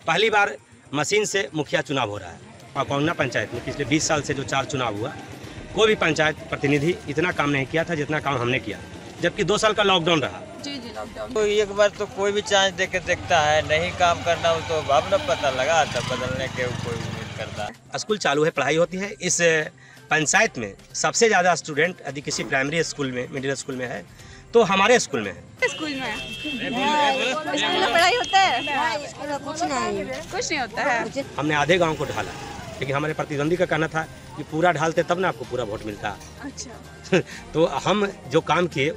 पहली बार मशीन से मुखिया चुनाव हो रहा है। अकौन्ना पंचायत में पिछले 20 साल से जो 4 चुनाव हुआ, कोई भी पंचायत प्रतिनिधि इतना काम नहीं किया था जितना काम हमने किया, जबकि 2 साल का लॉकडाउन रहा। जी लॉकडाउन। तो एक बार तो कोई भी चांस दे के देखता है, नहीं काम करना हो तो अब न पता लगा था बदलने के कोई उम्मीद करता है। स्कूल चालू है, पढ़ाई होती है। इस पंचायत में सबसे ज़्यादा स्टूडेंट यदि किसी प्राइमरी स्कूल में, मिडिल स्कूल में है तो हमारे स्कूल में है। स्कूल में पढ़ाई होता है? कुछ नहीं होता है। हमने आधे गांव को ढाला, लेकिन हमारे प्रतिद्वंदी का कहना था कि पूरा ढालते तब ना आपको पूरा वोट मिलता। अच्छा। तो हम जो काम किए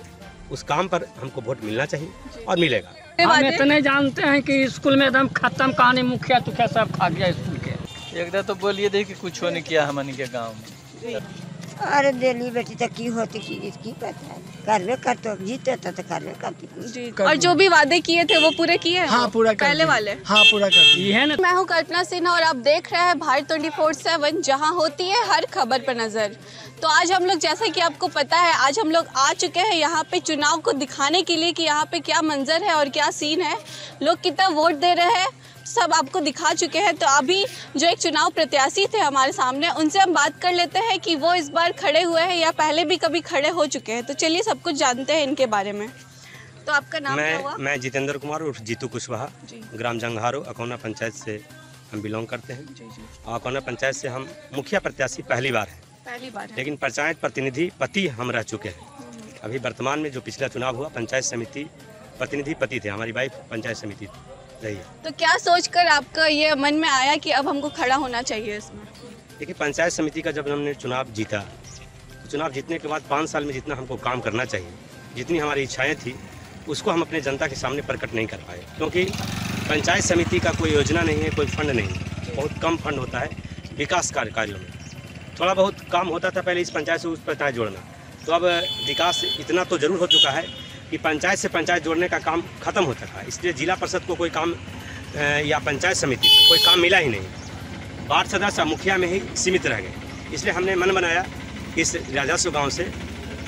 उस काम पर हमको वोट मिलना चाहिए और मिलेगा। हम इतने जानते हैं कि स्कूल में एकदम खत्म कहानी, मुखिया तुखिया सब खा गया स्कूल के। एकदम तो बोलिए दे कि कुछ नहीं किया हमन के गाँव में। अरे दिल्ली बेटी तो की होती की पता है, करवे करते जीते तो करवे करती। और जो भी वादे किए थे वो पूरे किए हैं? हाँ पूरा पहले वाले। हाँ पूरा कर दिए है ना। मैं हूँ कल्पना सिन्हा और आप देख रहे हैं भारत 24/7, जहाँ होती है हर खबर पर नजर। तो आज हम लोग, जैसा कि आपको पता है, आज हम लोग आ चुके हैं यहाँ पे चुनाव को दिखाने के लिए कि यहाँ पे क्या मंजर है और क्या सीन है, लोग कितना वोट दे रहे हैं, सब आपको दिखा चुके हैं। तो अभी जो एक चुनाव प्रत्याशी थे हमारे सामने, उनसे हम बात कर लेते हैं कि वो इस बार खड़े हुए हैं या पहले भी कभी खड़े हो चुके हैं। तो चलिए सब कुछ जानते हैं इनके बारे में। तो आपका नाम क्या हुआ? मैं जितेंद्र कुमार उर्फ जीतू कुशवाहा, ग्राम जंघारो, अकौन्ना पंचायत से हम बिलोंग करते हैं। अकौन्ना पंचायत से हम मुखिया प्रत्याशी पहली बार है, लेकिन पंचायत प्रतिनिधि पति हम रह चुके हैं। अभी वर्तमान में जो पिछला चुनाव हुआ, पंचायत समिति प्रतिनिधि पति थे, हमारी वाइफ पंचायत समिति रही है। तो क्या सोचकर आपका ये मन में आया कि अब हमको खड़ा होना चाहिए इसमें? देखिए, पंचायत समिति का जब हमने चुनाव जीता, तो चुनाव जीतने के बाद 5 साल में जितना हमको काम करना चाहिए, जितनी हमारी इच्छाएं थी, उसको हम अपने जनता के सामने प्रकट नहीं कर पाए। क्योंकि पंचायत समिति का कोई योजना नहीं है, कोई फंड नहीं है, बहुत कम फंड होता है विकास कार्यों में। थोड़ा बहुत काम होता था पहले इस पंचायत से उस पंचायत जोड़ना, तो अब विकास इतना तो जरूर हो चुका है कि पंचायत से पंचायत जोड़ने का काम खत्म हो चुका है। इसलिए जिला परिषद को कोई काम या पंचायत समिति को कोई काम मिला ही नहीं, वार्ड सदस्य मुखिया में ही सीमित रह गए। इसलिए हमने मन बनाया कि इस राजस्व गांव से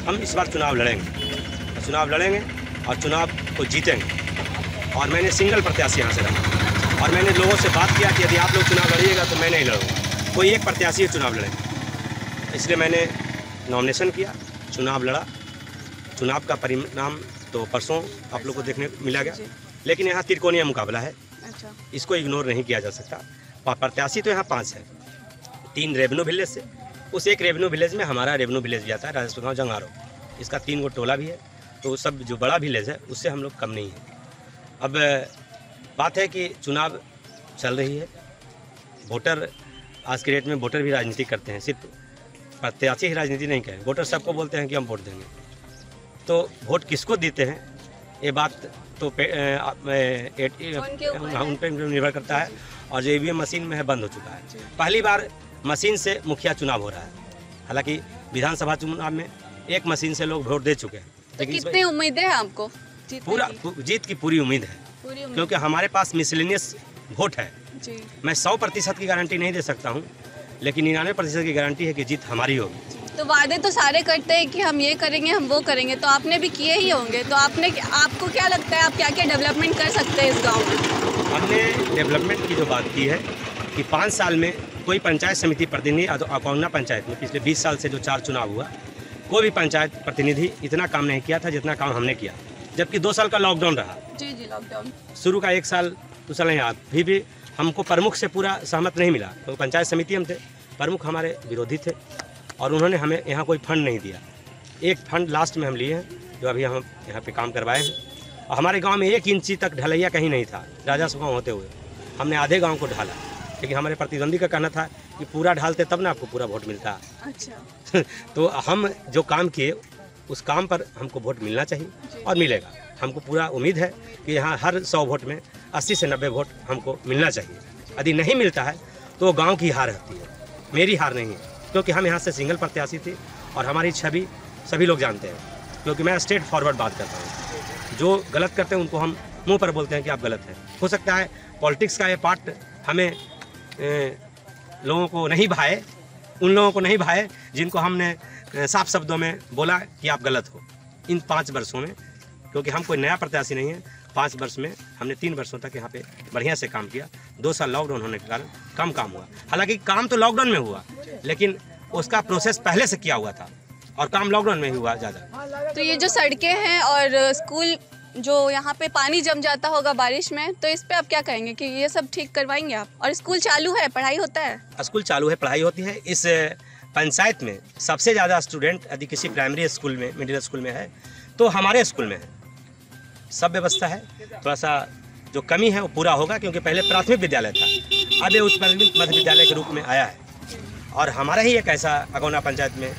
हम इस बार चुनाव लड़ेंगे और चुनाव को जीतेंगे। और मैंने सिंगल प्रत्याशी यहाँ से रखा और मैंने लोगों से बात किया कि यदि आप लोग चुनाव लड़िएगा तो मैं नहीं लड़ूंगा, कोई एक प्रत्याशी चुनाव लड़ेंगे। इसलिए मैंने नॉमिनेशन किया, चुनाव लड़ा। चुनाव का परिणाम तो परसों आप लोग को देखने मिला गया, लेकिन यहाँ त्रिकोणीय मुकाबला है। अच्छा। इसको इग्नोर नहीं किया जा सकता। प्रत्याशी तो यहाँ 5 है, 3 रेवेन्यू विलेज से, उस एक रेवेन्यू विलेज में हमारा रेवेन्यू विलेज भी आता है, राजस्व गाँव जंगारो, इसका 3 गो टोला भी है। तो सब जो बड़ा विलेज है उससे हम लोग कम नहीं है। अब बात है कि चुनाव चल रही है, वोटर आज के डेट में वोटर भी राजनीति करते हैं, सिर्फ प्रत्याशी ही राजनीति नहीं करें, वोटर सबको बोलते हैं कि हम वोट देंगे। तो वोट किसको देते हैं ये बात तो उन पर निर्भर करता है। और जो ईवीएम मशीन में है बंद हो चुका है। पहली बार मशीन से मुखिया चुनाव हो रहा है। हालांकि विधानसभा चुनाव में एक मशीन से लोग वोट दे चुके हैं। तो कितनी उम्मीद है आपको? पूरा जीत की पूरी उम्मीद है, क्योंकि हमारे पास मिसलेनियस वोट है। मैं 100% की गारंटी नहीं दे सकता हूँ, लेकिन 99% की गारंटी है कि जीत हमारी होगी। तो वादे तो सारे करते हैं कि हम ये करेंगे, हम वो करेंगे, तो आपने भी किए ही होंगे। तो आपको क्या लगता है आप क्या क्या डेवलपमेंट कर सकते हैं इस गांव में? हमने डेवलपमेंट की जो बात की है कि 5 साल में कोई पंचायत समिति प्रतिनिधि, अकौन्ना पंचायत में पिछले 20 साल से जो 4 चुनाव हुआ, कोई भी पंचायत प्रतिनिधि इतना काम नहीं किया था जितना काम हमने किया, जबकि 2 साल का लॉकडाउन रहा। जी लॉकडाउन शुरू का 1 साल 2 साल नहीं, अभी भी हमको प्रमुख से पूरा सहमत नहीं मिला। तो पंचायत समिति हम थे, प्रमुख हमारे विरोधी थे और उन्होंने हमें यहाँ कोई फंड नहीं दिया। एक फंड लास्ट में हम लिए हैं, जो अभी हम यहाँ पे काम करवाए हैं। और हमारे गांव में 1 इंची तक ढलैया कहीं नहीं था। राजस्व गाँव होते हुए हमने आधे गांव को ढाला, लेकिन हमारे प्रतिद्वंदी का कहना था कि पूरा ढालते तब ना आपको पूरा वोट मिलता। अच्छा। तो हम जो काम किए उस काम पर हमको वोट मिलना चाहिए और मिलेगा। हमको पूरा उम्मीद है कि यहाँ हर 100 वोट में 80 से 90 वोट हमको मिलना चाहिए। यदि नहीं मिलता है तो गाँव की हार रहती है, मेरी हार नहीं है, क्योंकि हम यहाँ से सिंगल प्रत्याशी थे और हमारी छवि सभी लोग जानते हैं। क्योंकि मैं स्ट्रेट फॉरवर्ड बात करता हूँ, जो गलत करते हैं उनको हम मुंह पर बोलते हैं कि आप गलत हैं। हो सकता है पॉलिटिक्स का ये पार्ट हमें लोगों को नहीं भाए, उन लोगों को नहीं भाए जिनको हमने साफ शब्दों में बोला कि आप गलत हो। इन 5 वर्षों में, क्योंकि हम कोई नया प्रत्याशी नहीं है, 5 वर्ष में हमने 3 वर्षों तक यहाँ पे बढ़िया से काम किया, 2 साल लॉकडाउन होने के कारण कम काम हुआ। हालांकि काम तो लॉकडाउन में हुआ, लेकिन उसका प्रोसेस पहले से किया हुआ था और काम लॉकडाउन में ही हुआ ज़्यादा। तो ये जो सड़कें हैं और स्कूल जो यहाँ पे पानी जम जाता होगा बारिश में, तो इस पे आप क्या कहेंगे कि ये सब ठीक करवाएंगे आप? और स्कूल चालू है, पढ़ाई होता है? स्कूल चालू है, पढ़ाई होती है। इस पंचायत में सबसे ज़्यादा स्टूडेंट यदि किसी प्राइमरी स्कूल में, मिडिल स्कूल में है तो हमारे स्कूल में है। सब व्यवस्था है, थोड़ा सा जो कमी है वो पूरा होगा, क्योंकि पहले प्राथमिक विद्यालय था, अब ये उच्च प्राथमिक मध्य विद्यालय के रूप में आया है। और हमारा ही एक ऐसा अगौना पंचायत में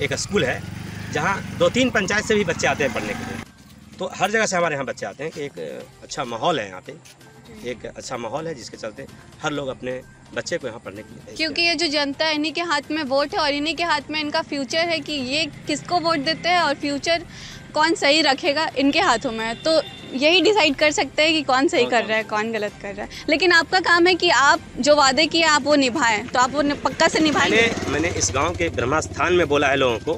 एक स्कूल है जहाँ 2-3 पंचायत से भी बच्चे आते हैं पढ़ने के लिए। तो हर जगह से हमारे यहाँ बच्चे आते हैं कि एक अच्छा माहौल है यहाँ पे, एक अच्छा माहौल है जिसके चलते हर लोग अपने बच्चे को यहाँ पढ़ने के लिए भेजते हैं। क्योंकि ये जो जनता है, इन्हीं के हाथ में वोट है और इन्हीं के हाथ में इनका फ्यूचर है कि ये किसको वोट देते हैं और फ्यूचर कौन सही रखेगा इनके हाथों में है। तो यही डिसाइड कर सकते हैं कि कौन सही कर रहा है, कौन गलत कर रहा है। लेकिन आपका काम है कि आप जो वादे किए आप वो निभाएं, तो आप वो पक्का से निभाएंगे। मैंने इस गांव के ब्रह्मा स्थान में बोला है लोगों को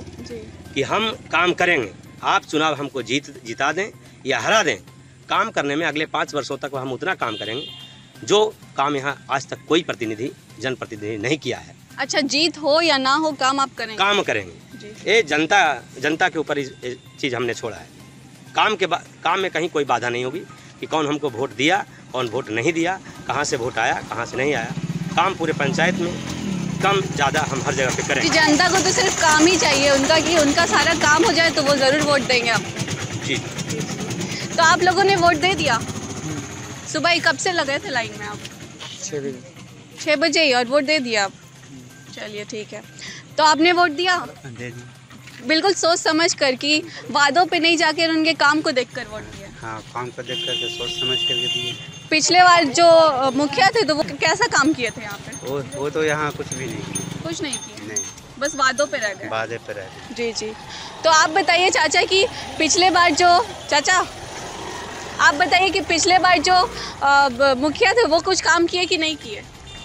कि हम काम करेंगे, आप चुनाव हमको जिता दें या हरा दें, काम करने में अगले 5 वर्षों तक हम उतना काम करेंगे जो काम यहाँ आज तक कोई प्रतिनिधि, जनप्रतिनिधि नहीं किया है। अच्छा, जीत हो या ना हो, काम आप करेंगे? काम करेंगे। ये जनता के ऊपर ये चीज़ हमने छोड़ा है। काम में कहीं कोई बाधा नहीं होगी कि कौन हमको वोट दिया, कौन वोट नहीं दिया, कहाँ से वोट आया, कहाँ से नहीं आया। काम पूरे पंचायत में कम ज़्यादा हम हर जगह पे करें। जनता को तो सिर्फ काम ही चाहिए उनका, कि उनका सारा काम हो जाए तो वो ज़रूर वोट देंगे आप। जी। तो आप लोगों ने वोट दे दिया? सुबह ही कब से लगे थे लाइन में आप? 6 बजे ही, और वोट दे दिया आप? चलिए ठीक है। तो आपने वोट दिया? दे दिया। बिल्कुल सोच समझ कर, कि वादों पे नहीं जाकर उनके काम को देखकर वोट दिया? हाँ, काम को देख करके सोच समझ करके दिए। पिछले बार जो मुखिया थे तो वो कैसा काम किए थे यहाँ पे? वो तो यहाँ कुछ भी नहीं किया। कुछ नहीं किया? नहीं, बस वादों पे रह गए। वादे पे रह गए। जी जी। तो आप बताइए चाचा कि पिछले बार जो आप बताइए कि पिछले बार जो मुखिया थे वो कुछ काम किए कि नहीं किए?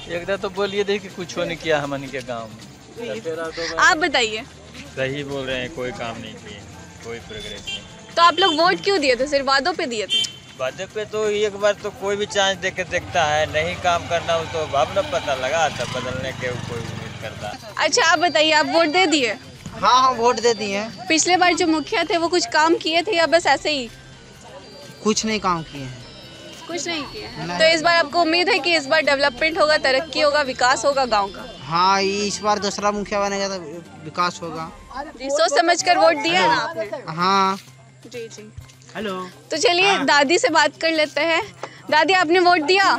एकदम तो बोलिए देखिए कुछ नहीं किया हमन के गांव में। आप बताइए। सही बोल रहे हैं, कोई काम नहीं किए, कोई प्रोग्रेस नहीं। तो आप लोग वोट क्यों दिए थे? सिर्फ वादों पे दिए थे? वादे पे तो एक बार तो कोई भी चांस दे के देखता है, नहीं काम करना हो तो अब न पता लगा था, बदलने के कोई उम्मीद करता। अच्छा, आप बताइए, आप वोट दे दिए? हाँ, वोट दे दिए। पिछले बार जो मुखिया थे वो कुछ काम किए थे या बस ऐसे ही? कुछ नहीं काम किए हैं। कुछ नहीं किए हैं। तो इस बार आपको उम्मीद है कि इस बार डेवलपमेंट होगा, तरक्की होगा, विकास होगा गांव का? हाँ, इस बार दूसरा मुखिया बनेगा तो विकास होगा। जी, सोच समझ कर वोट दिया है ना आपने? हाँ जी जी। हेलो। तो चलिए दादी से बात कर लेते हैं। दादी, आपने वोट दिया?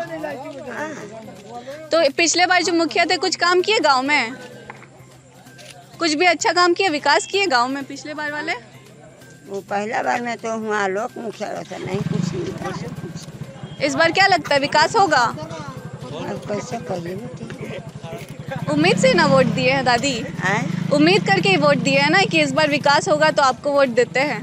तो पिछले बार जो मुखिया थे कुछ काम किए गांव में? कुछ भी अच्छा काम किए, विकास किए गांव में पिछले बार वाले? वो पहला बार में तो हुआ लोग मुखिया रहता नहीं, कुछ नहीं। इस बार क्या लगता है, विकास होगा? अब कैसे कहिए, उम्मीद से ना वोट दिए हैं दादी? उम्मीद करके ही वोट दिए है ना कि इस बार विकास होगा तो आपको वोट देते हैं?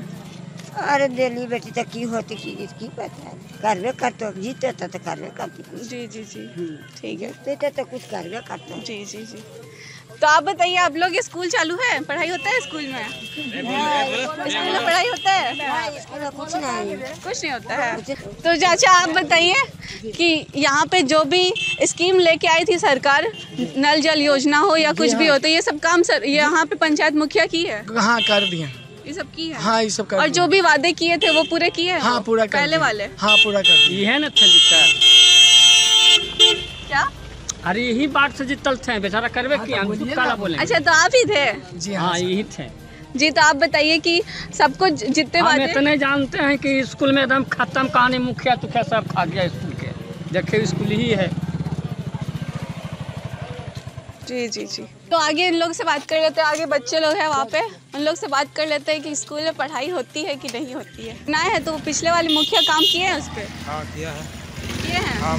अरे दिल्ली बेटी तो की होती की पता है, करवे करते जीते तो करवे करती। जी जी जी, ठीक है। जीते तो कुछ करवे करते। जी जी जी। तो आप बताइए, आप लोग स्कूल चालू है, पढ़ाई होता है स्कूल में? स्कूल में पढ़ाई होता है? कुछ नहीं, कुछ नहीं होता है। तो चाचा आप बताइए कि यहाँ पे जो भी स्कीम लेके आई थी सरकार, नल जल योजना हो या कुछ भी हो, तो ये सब काम सर यहाँ पे पंचायत मुखिया की है? हाँ, कर दिए। ये सब की है? हाँ, ये सब कर और जो भी वादे किए थे वो पूरे किए हैं? हाँ, पूरा कर पहले दिए। वाले? हाँ, पूरा कर दिए। ये है ना था जीता। क्या? अरे यही बात से जीतल थे बेचारा, करवे किया, हम तो काला बोले। अच्छा, तो आप ही थे? जी हाँ, यही थे। जी, तो आप बताइए कि सबको जितने हम वादे, इतने जानते हैं कि स्कूल में एकदम खत्म कहानी, मुखिया तुखिया सब खा गया स्कूल के। देखिए स्कूल ही है। जी जी जी। तो आगे इन लोग से बात कर लेते हैं, आगे बच्चे लोग हैं वहाँ पे, उन लोग से बात कर लेते हैं कि स्कूल में पढ़ाई होती है कि नहीं होती है। ना है तो पिछले वाले मुखिया काम किए हैं उस पर? हाँ, किया है। किए हैं? हाँ,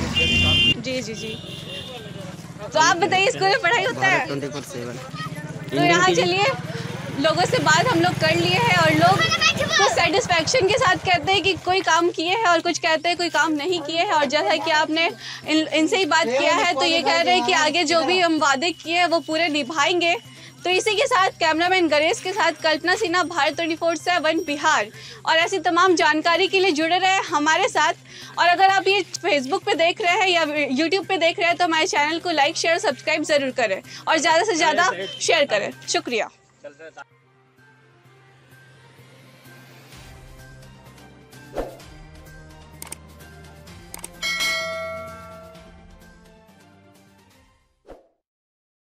जी जी जी। तो आप बताइए, स्कूल में पढ़ाई होता है? 24/7। तो यहाँ चलिए, लोगों से बात हम लोग कर लिए हैं और लोग कुछ सेटिस्फेक्शन के साथ कहते हैं कि कोई काम किए हैं और कुछ कहते हैं कोई काम नहीं किए हैं। और जैसा कि आपने इनसे ही बात किया है तो ये कह रहे हैं कि आगे जो भी हम वादे किए हैं वो पूरे निभाएंगे। तो इसी के साथ कैमरामैन गणेश के साथ कल्पना सिन्हा, भारत 24/7 बिहार। और ऐसी तमाम जानकारी के लिए जुड़े रहे हमारे साथ। और अगर आप ये फेसबुक पे देख रहे हैं या यूट्यूब पे देख रहे हैं तो हमारे चैनल को लाइक शेयर सब्सक्राइब ज़रूर करें और ज़्यादा से ज़्यादा शेयर करें। शुक्रिया।